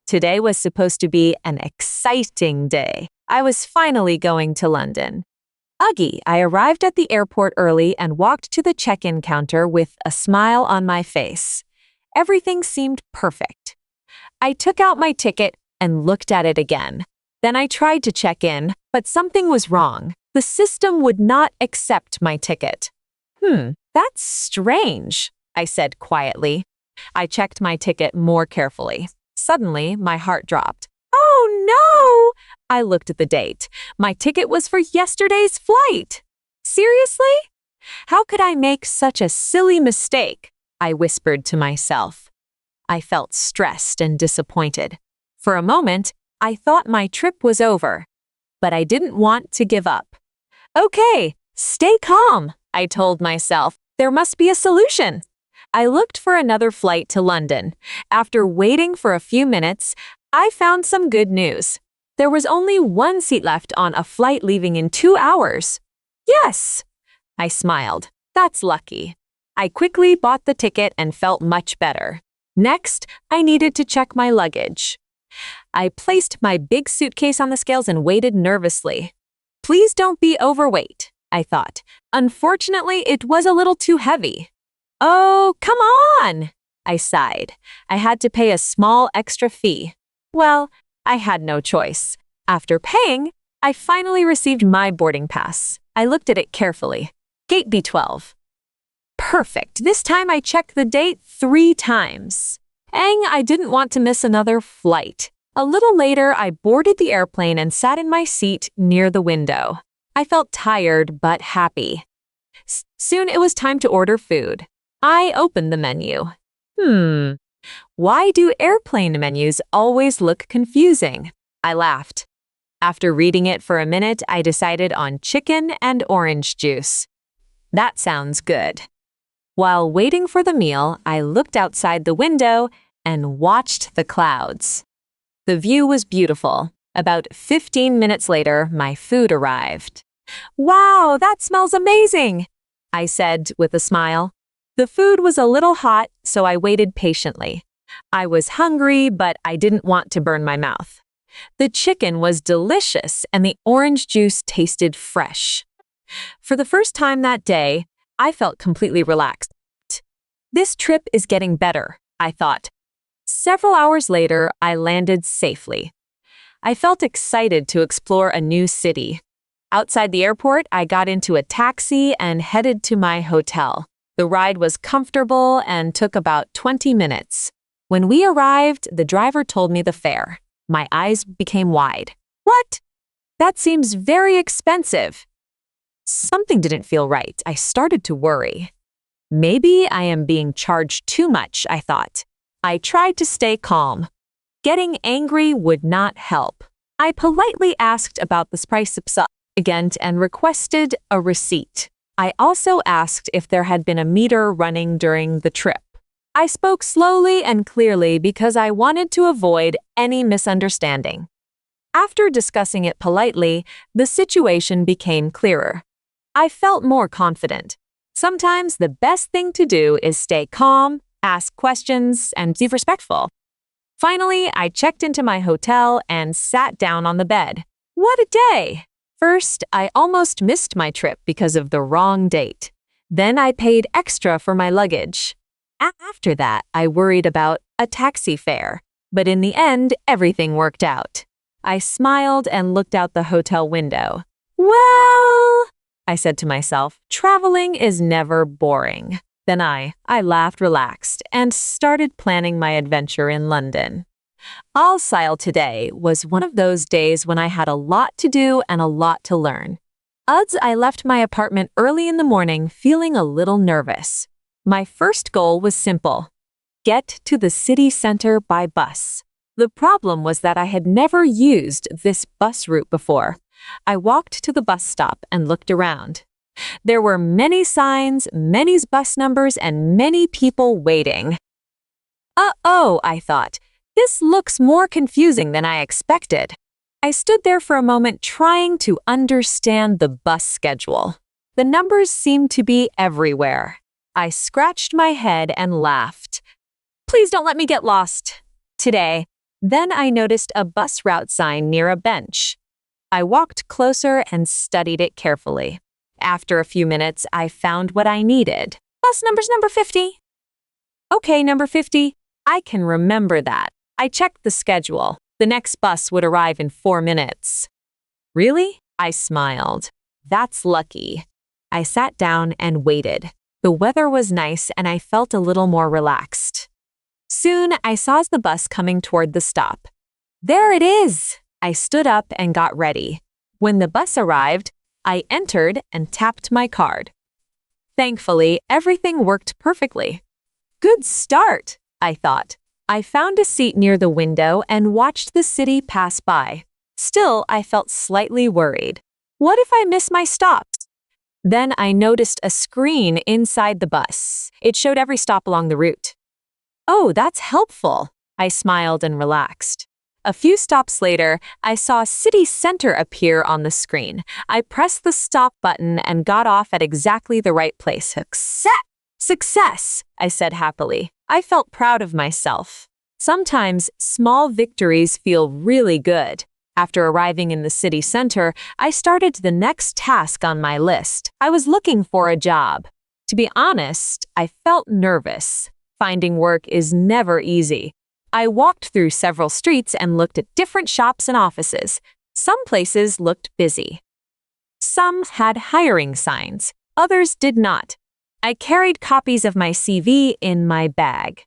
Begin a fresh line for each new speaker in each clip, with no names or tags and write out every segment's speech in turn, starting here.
Today was supposed to be an exciting day. I was finally going to London. Uggy, I arrived at the airport early and walked to the check-in counter with a smile on my face. Everything seemed perfect. I took out my ticket and looked at it again. Then I tried to check in, but something was wrong. The system would not accept my ticket. That's strange, I said quietly. I checked my ticket more carefully. Suddenly, my heart dropped. Oh no! I looked at the date. My ticket was for yesterday's flight. Seriously? How could I make such a silly mistake? I whispered to myself. I felt stressed and disappointed. For a moment, I thought my trip was over. But I didn't want to give up. Okay, stay calm, I told myself. There must be a solution. I looked for another flight to London. After waiting for a few minutes, I found some good news. There was only one seat left on a flight leaving in 2 hours. Yes! I smiled. That's lucky. I quickly bought the ticket and felt much better. Next, I needed to check my luggage. I placed my big suitcase on the scales and waited nervously. Please don't be overweight, I thought. Unfortunately, it was a little too heavy. Oh, come on! I sighed. I had to pay a small extra fee. Well, I had no choice. After paying, I finally received my boarding pass. I looked at it carefully. Gate B12. Perfect. This time I checked the date 3 times. I didn't want to miss another flight. A little later, I boarded the airplane and sat in my seat near the window. I felt tired but happy. Soon it was time to order food. I opened the menu. Why do airplane menus always look confusing? I laughed. After reading it for a minute, I decided on chicken and orange juice. That sounds good. While waiting for the meal, I looked outside the window and watched the clouds. The view was beautiful. About 15 minutes later, my food arrived. Wow, that smells amazing, I said with a smile. The food was a little hot, so I waited patiently. I was hungry, but I didn't want to burn my mouth. The chicken was delicious and the orange juice tasted fresh. For the first time that day, I felt completely relaxed. This trip is getting better, I thought. Several hours later, I landed safely. I felt excited to explore a new city. Outside the airport, I got into a taxi and headed to my hotel. The ride was comfortable and took about 20 minutes. When we arrived, the driver told me the fare. My eyes became wide. What? That seems very expensive. Something didn't feel right. I started to worry. Maybe I am being charged too much, I thought. I tried to stay calm. Getting angry would not help. I politely asked about the price again and requested a receipt. I also asked if there had been a meter running during the trip. I spoke slowly and clearly because I wanted to avoid any misunderstanding. After discussing it politely, the situation became clearer. I felt more confident. Sometimes the best thing to do is stay calm, ask questions, and be respectful. Finally, I checked into my hotel and sat down on the bed. What a day! First, I almost missed my trip because of the wrong date. Then I paid extra for my luggage. After that, I worried about a taxi fare. But in the end, everything worked out. I smiled and looked out the hotel window. Well, I said to myself, traveling is never boring. Then I laughed relaxed and started planning my adventure in London. All Sile today was one of those days when I had a lot to do and a lot to learn. I left my apartment early in the morning feeling a little nervous. My first goal was simple: get to the city center by bus. The problem was that I had never used this bus route before. I walked to the bus stop and looked around. There were many signs, many bus numbers, and many people waiting. Uh-oh, I thought. This looks more confusing than I expected. I stood there for a moment trying to understand the bus schedule. The numbers seemed to be everywhere. I scratched my head and laughed. Please don't let me get lost. Today, Then I noticed a bus route sign near a bench. I walked closer and studied it carefully. After a few minutes, I found what I needed. Bus number's number 50. Okay, number 50. I can remember that. I checked the schedule. The next bus would arrive in 4 minutes. Really? I smiled. That's lucky. I sat down and waited. The weather was nice and I felt a little more relaxed. Soon, I saw the bus coming toward the stop. There it is! I stood up and got ready. When the bus arrived, I entered and tapped my card. Thankfully, everything worked perfectly. Good start, I thought. I found a seat near the window and watched the city pass by. Still, I felt slightly worried. What if I miss my stops? Then I noticed a screen inside the bus. It showed every stop along the route. Oh, that's helpful. I smiled and relaxed. A few stops later, I saw City Center appear on the screen. I pressed the stop button and got off at exactly the right place. Success, I said happily. I felt proud of myself. Sometimes small victories feel really good. After arriving in the city center, I started the next task on my list. I was looking for a job. To be honest, I felt nervous. Finding work is never easy. I walked through several streets and looked at different shops and offices. Some places looked busy. Some had hiring signs. Others did not. I carried copies of my CV in my bag.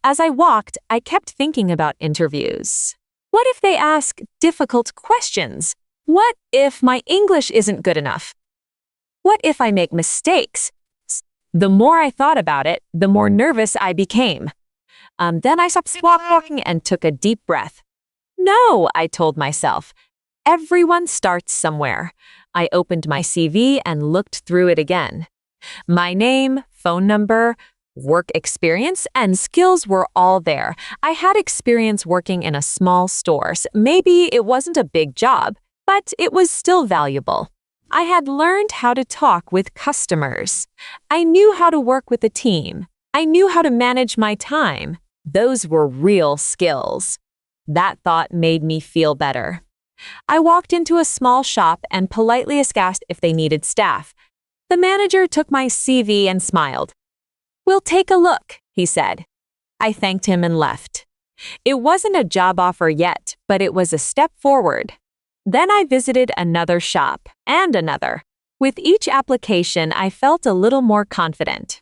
As I walked, I kept thinking about interviews. What if they ask difficult questions? What if my English isn't good enough? What if I make mistakes? The more I thought about it, the more nervous I became. Then I stopped walking and took a deep breath. No, I told myself. Everyone starts somewhere. I opened my CV and looked through it again. My name, phone number, work experience, and skills were all there. I had experience working in a small store. So maybe it wasn't a big job, but it was still valuable. I had learned how to talk with customers. I knew how to work with a team. I knew how to manage my time. Those were real skills. That thought made me feel better. I walked into a small shop and politely asked if they needed staff. The manager took my CV and smiled. "We'll take a look," he said. I thanked him and left. It wasn't a job offer yet, but it was a step forward. Then I visited another shop and another. With each application, I felt a little more confident.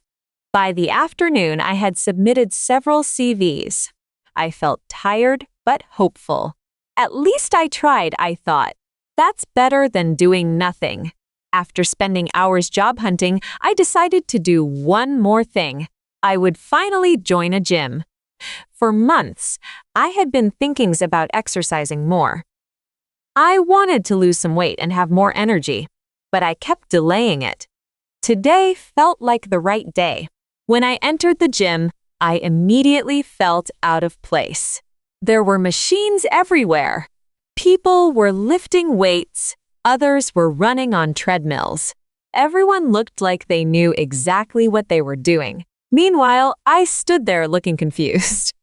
By the afternoon, I had submitted several CVs. I felt tired but hopeful. At least I tried, I thought. That's better than doing nothing. After spending hours job hunting, I decided to do one more thing. I would finally join a gym. For months, I had been thinking about exercising more. I wanted to lose some weight and have more energy, but I kept delaying it. Today felt like the right day. When I entered the gym, I immediately felt out of place. There were machines everywhere. People were lifting weights. Others were running on treadmills. Everyone looked like they knew exactly what they were doing. Meanwhile, I stood there looking confused.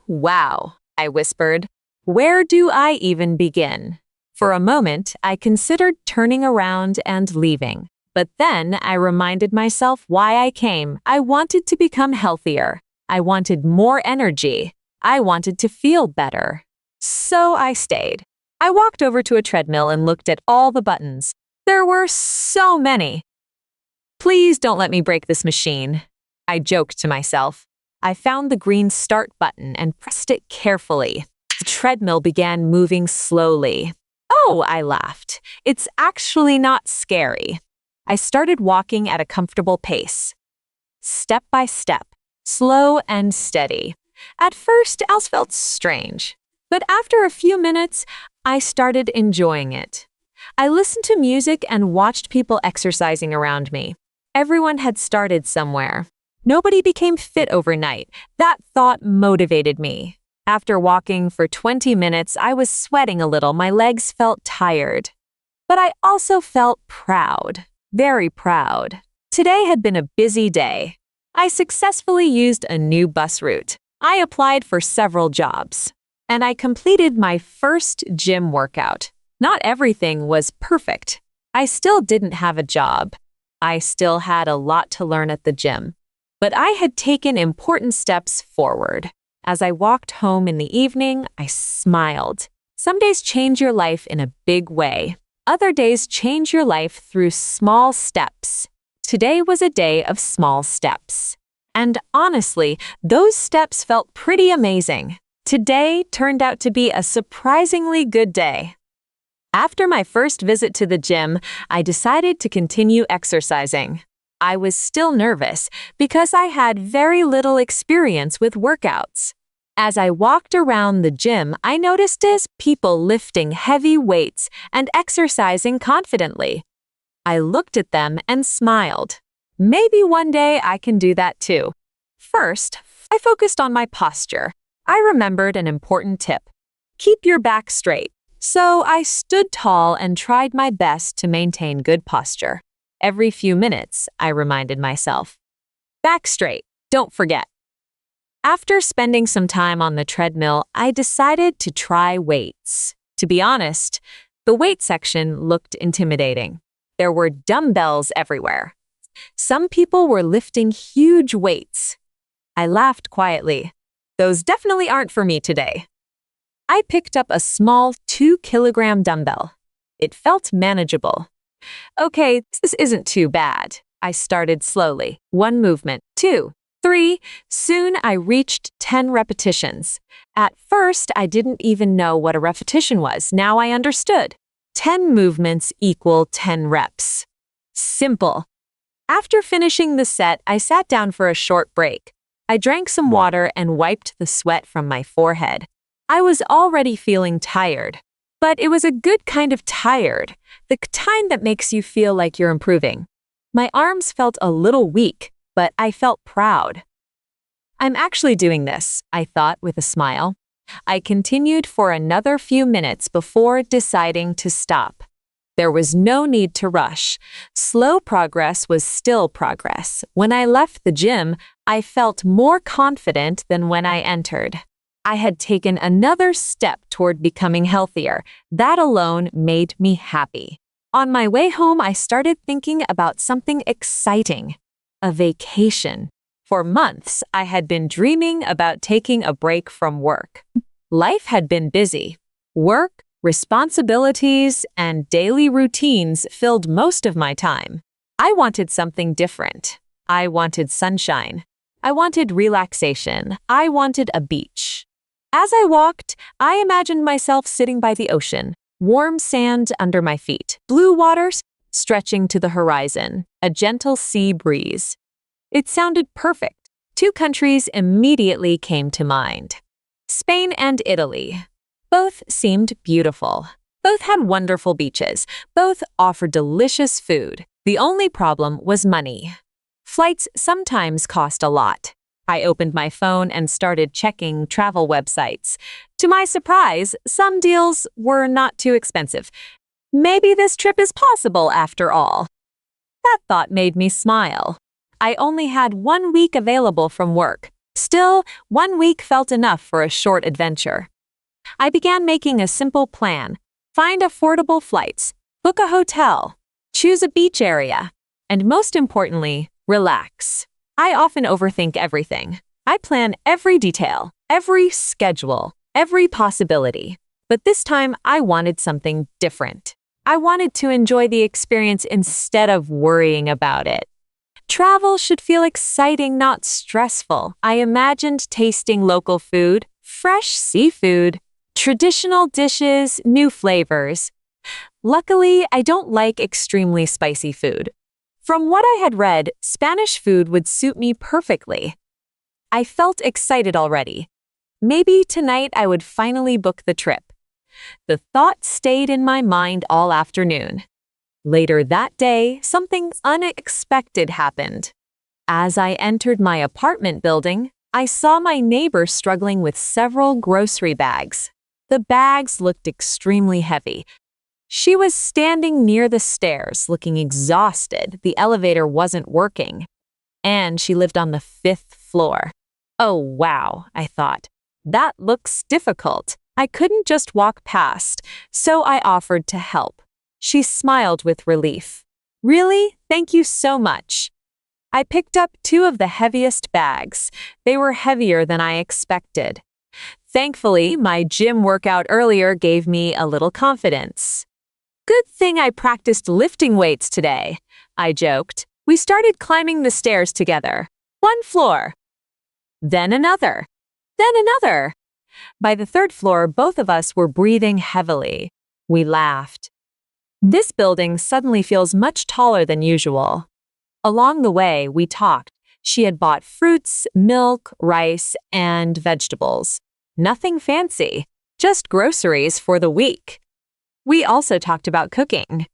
Wow, I whispered. Where do I even begin? For a moment, I considered turning around and leaving. But then I reminded myself why I came. I wanted to become healthier. I wanted more energy. I wanted to feel better. So I stayed. I walked over to a treadmill and looked at all the buttons. There were so many. Please don't let me break this machine, I joked to myself. I found the green start button and pressed it carefully. The treadmill began moving slowly. Oh, I laughed. It's actually not scary. I started walking at a comfortable pace. Step by step, slow and steady. At first, it felt strange. But after a few minutes, I started enjoying it. I listened to music and watched people exercising around me. Everyone had started somewhere. Nobody became fit overnight. That thought motivated me. After walking for 20 minutes, I was sweating a little. My legs felt tired. But I also felt proud, very proud. Today had been a busy day. I successfully used a new bus route. I applied for several jobs, and I completed my first gym workout. Not everything was perfect. I still didn't have a job. I still had a lot to learn at the gym. But I had taken important steps forward. As I walked home in the evening, I smiled. Some days change your life in a big way. Other days change your life through small steps. Today was a day of small steps. And honestly, those steps felt pretty amazing. Today turned out to be a surprisingly good day. After my first visit to the gym, I decided to continue exercising. I was still nervous because I had very little experience with workouts. As I walked around the gym, I noticed people lifting heavy weights and exercising confidently. I looked at them and smiled. Maybe one day I can do that too. First, I focused on my posture. I remembered an important tip. Keep your back straight. So I stood tall and tried my best to maintain good posture. Every few minutes, I reminded myself. Back straight, don't forget. After spending some time on the treadmill, I decided to try weights. To be honest, the weight section looked intimidating. There were dumbbells everywhere. Some people were lifting huge weights. I laughed quietly. Those definitely aren't for me today. I picked up a small 2-kilogram dumbbell. It felt manageable. Okay, this isn't too bad. I started slowly. 1 movement, 2, 3. Soon I reached 10 repetitions. At first, I didn't even know what a repetition was. Now I understood. 10 movements equal 10 reps. Simple. After finishing the set, I sat down for a short break. I drank some water and wiped the sweat from my forehead. I was already feeling tired. But it was a good kind of tired, the kind that makes you feel like you're improving. My arms felt a little weak, but I felt proud. I'm actually doing this, I thought with a smile. I continued for another few minutes before deciding to stop. There was no need to rush. Slow progress was still progress. When I left the gym, I felt more confident than when I entered. I had taken another step toward becoming healthier. That alone made me happy. On my way home, I started thinking about something exciting, a vacation. For months, I had been dreaming about taking a break from work. Life had been busy. Work, responsibilities, and daily routines filled most of my time. I wanted something different. I wanted sunshine. I wanted relaxation. I wanted a beach. As I walked, I imagined myself sitting by the ocean, warm sand under my feet, blue waters stretching to the horizon, a gentle sea breeze. It sounded perfect. 2 countries immediately came to mind. Spain and Italy. Both seemed beautiful. Both had wonderful beaches. Both offered delicious food. The only problem was money. Flights sometimes cost a lot. I opened my phone and started checking travel websites. To my surprise, some deals were not too expensive. Maybe this trip is possible after all. That thought made me smile. I only had 1 week available from work. Still, 1 week felt enough for a short adventure. I began making a simple plan. Find affordable flights, book a hotel, choose a beach area, and most importantly, relax. I often overthink everything. I plan every detail, every schedule, every possibility. But this time, I wanted something different. I wanted to enjoy the experience instead of worrying about it. Travel should feel exciting, not stressful. I imagined tasting local food, fresh seafood, traditional dishes, new flavors. Luckily, I don't like extremely spicy food. From what I had read, Spanish food would suit me perfectly. I felt excited already. Maybe tonight I would finally book the trip. The thought stayed in my mind all afternoon. Later that day, something unexpected happened. As I entered my apartment building, I saw my neighbor struggling with several grocery bags. The bags looked extremely heavy. She was standing near the stairs, looking exhausted. The elevator wasn't working, and she lived on the 5th floor. Oh, wow, I thought. That looks difficult. I couldn't just walk past, so I offered to help. She smiled with relief. Really? Thank you so much. I picked up two of the heaviest bags. They were heavier than I expected. Thankfully, my gym workout earlier gave me a little confidence. Good thing I practiced lifting weights today, I joked. We started climbing the stairs together. One floor. Then another. Then another. By the third floor, both of us were breathing heavily. We laughed. This building suddenly feels much taller than usual. Along the way, we talked. She had bought fruits, milk, rice, and vegetables. Nothing fancy, just groceries for the week. We also talked about cooking.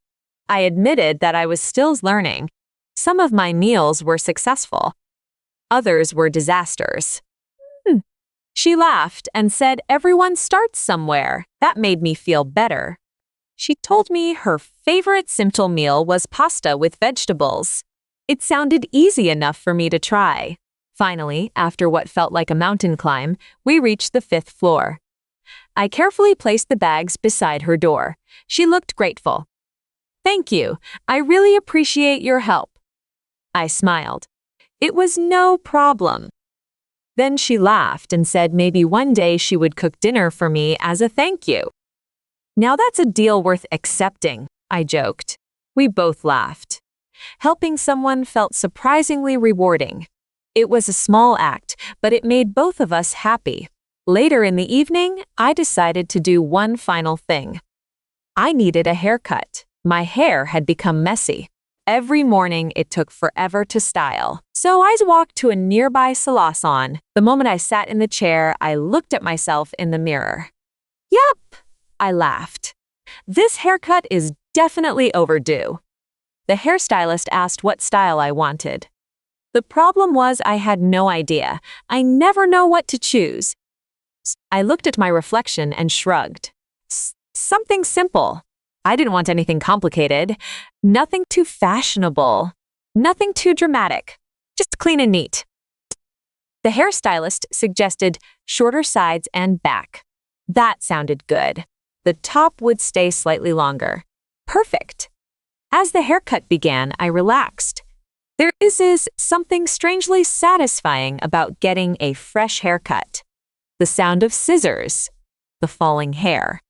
I admitted that I was still learning. Some of my meals were successful. Others were disasters. She laughed and said everyone starts somewhere. That made me feel better. She told me her favorite simple meal was pasta with vegetables. It sounded easy enough for me to try. Finally, after what felt like a mountain climb, we reached the 5th floor. I carefully placed the bags beside her door. She looked grateful. Thank you. I really appreciate your help. I smiled. It was no problem. Then she laughed and said maybe one day she would cook dinner for me as a thank you. Now that's a deal worth accepting, I joked. We both laughed. Helping someone felt surprisingly rewarding. It was a small act, but it made both of us happy. Later in the evening, I decided to do one final thing. I needed a haircut. My hair had become messy. Every morning, it took forever to style. So I walked to a nearby salon. The moment I sat in the chair, I looked at myself in the mirror. Yup, I laughed. This haircut is definitely overdue. The hairstylist asked what style I wanted. The problem was I had no idea. I never know what to choose. I looked at my reflection and shrugged. Something simple. I didn't want anything complicated. Nothing too fashionable. Nothing too dramatic. Just clean and neat. The hairstylist suggested shorter sides and back. That sounded good. The top would stay slightly longer. Perfect. As the haircut began, I relaxed. There is something strangely satisfying about getting a fresh haircut. The sound of scissors, the falling hair,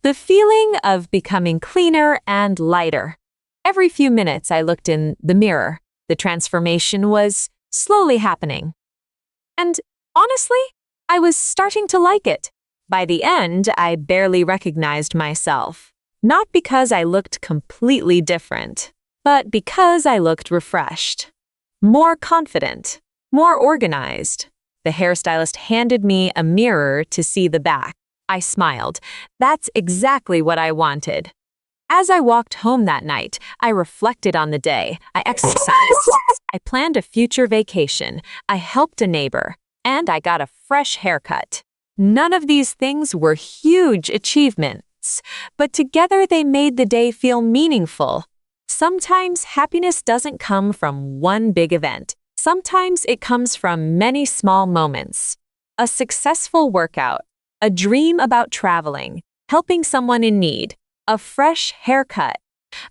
the feeling of becoming cleaner and lighter. Every few minutes I looked in the mirror. The transformation was slowly happening. And honestly, I was starting to like it. By the end, I barely recognized myself. Not because I looked completely different, but because I looked refreshed, more confident, more organized. The hairstylist handed me a mirror to see the back. I smiled. That's exactly what I wanted. As I walked home that night, I reflected on the day. I exercised. I planned a future vacation. I helped a neighbor. And I got a fresh haircut. None of these things were huge achievements, but together they made the day feel meaningful. Sometimes happiness doesn't come from one big event. Sometimes it comes from many small moments. A successful workout, a dream about traveling, helping someone in need, a fresh haircut,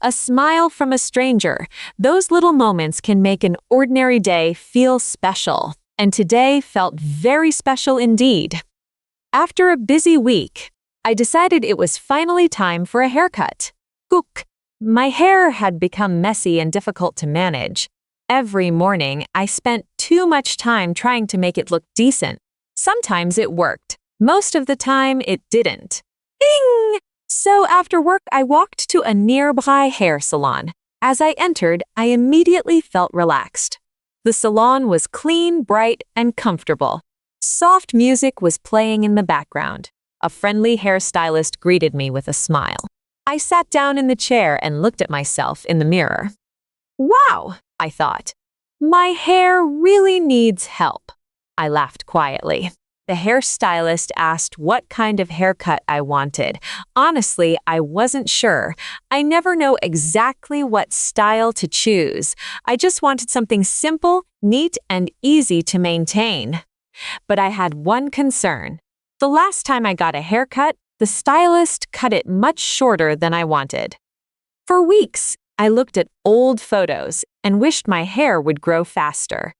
a smile from a stranger. Those little moments can make an ordinary day feel special. And today felt very special indeed. After a busy week, I decided it was finally time for a haircut. Cook. My hair had become messy and difficult to manage. Every morning, I spent too much time trying to make it look decent. Sometimes it worked. Most of the time, it didn't. Ding! So after work, I walked to a nearby hair salon. As I entered, I immediately felt relaxed. The salon was clean, bright, and comfortable. Soft music was playing in the background. A friendly hairstylist greeted me with a smile. I sat down in the chair and looked at myself in the mirror. Wow, I thought. My hair really needs help. I laughed quietly. The hairstylist asked what kind of haircut I wanted. Honestly, I wasn't sure. I never know exactly what style to choose. I just wanted something simple, neat, and easy to maintain. But I had one concern. The last time I got a haircut, the stylist cut it much shorter than I wanted. For weeks, I looked at old photos and wished my hair would grow faster.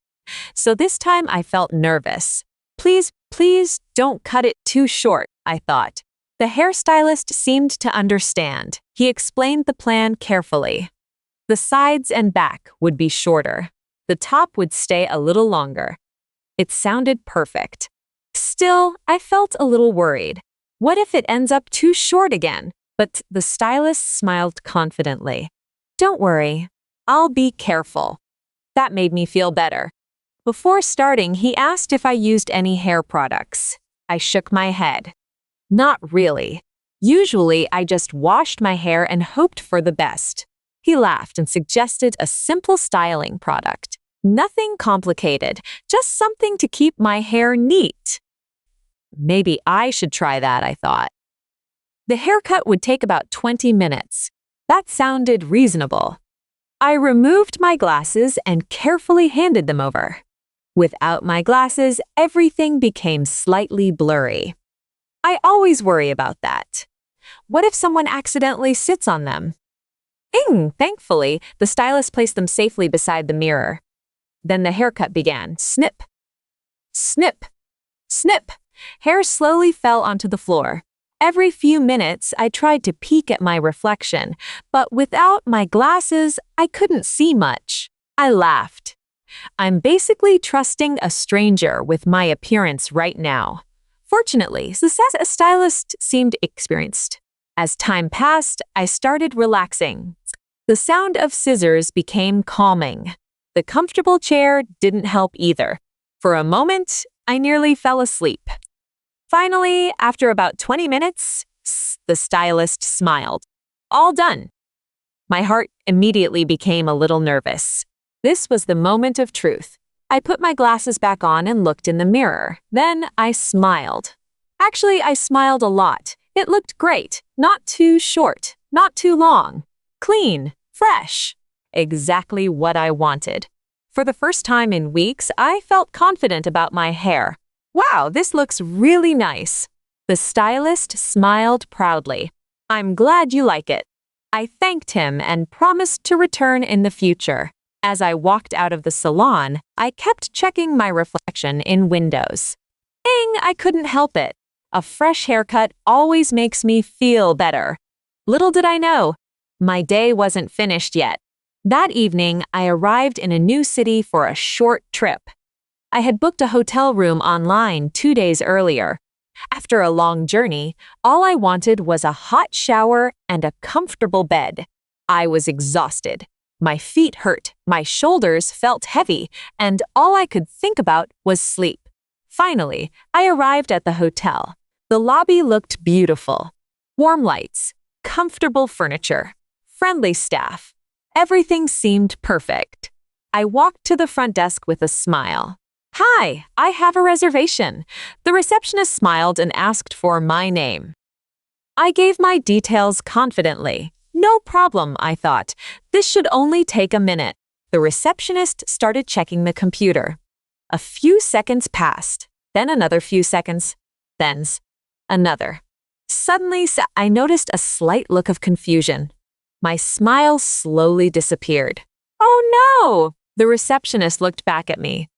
So this time I felt nervous. Please don't cut it too short, I thought. The hairstylist seemed to understand. He explained the plan carefully. The sides and back would be shorter. The top would stay a little longer. It sounded perfect. Still, I felt a little worried. What if it ends up too short again? But the stylist smiled confidently. Don't worry, I'll be careful. That made me feel better. Before starting, he asked if I used any hair products. I shook my head. Not really. Usually, I just washed my hair and hoped for the best. He laughed and suggested a simple styling product. Nothing complicated, just something to keep my hair neat. Maybe I should try that, I thought. The haircut would take about 20 minutes. That sounded reasonable. I removed my glasses and carefully handed them over. Without my glasses, everything became slightly blurry. I always worry about that. What if someone accidentally sits on them? Thankfully, the stylist placed them safely beside the mirror. Then the haircut began. Snip, snip, snip. Hair slowly fell onto the floor. Every few minutes, I tried to peek at my reflection, but without my glasses, I couldn't see much. I laughed. I'm basically trusting a stranger with my appearance right now. Fortunately, the stylist seemed experienced. As time passed, I started relaxing. The sound of scissors became calming. The comfortable chair didn't help either. For a moment, I nearly fell asleep. Finally, after about 20 minutes, the stylist smiled. All done. My heart immediately became a little nervous. This was the moment of truth. I put my glasses back on and looked in the mirror. Then I smiled. Actually, I smiled a lot. It looked great. Not too short, not too long. Clean, fresh. Exactly what I wanted. For the first time in weeks, I felt confident about my hair. Wow, this looks really nice. The stylist smiled proudly. I'm glad you like it. I thanked him and promised to return in the future. As I walked out of the salon, I kept checking my reflection in windows. I couldn't help it. A fresh haircut always makes me feel better. Little did I know, my day wasn't finished yet. That evening, I arrived in a new city for a short trip. I had booked a hotel room online 2 days earlier. After a long journey, all I wanted was a hot shower and a comfortable bed. I was exhausted. My feet hurt, my shoulders felt heavy, and all I could think about was sleep. Finally, I arrived at the hotel. The lobby looked beautiful. Warm lights, comfortable furniture, friendly staff. Everything seemed perfect. I walked to the front desk with a smile. Hi, I have a reservation. The receptionist smiled and asked for my name. I gave my details confidently. No problem, I thought. This should only take a minute. The receptionist started checking the computer. A few seconds passed, then another few seconds, then another. Suddenly, I noticed a slight look of confusion. My smile slowly disappeared. Oh no! The receptionist looked back at me.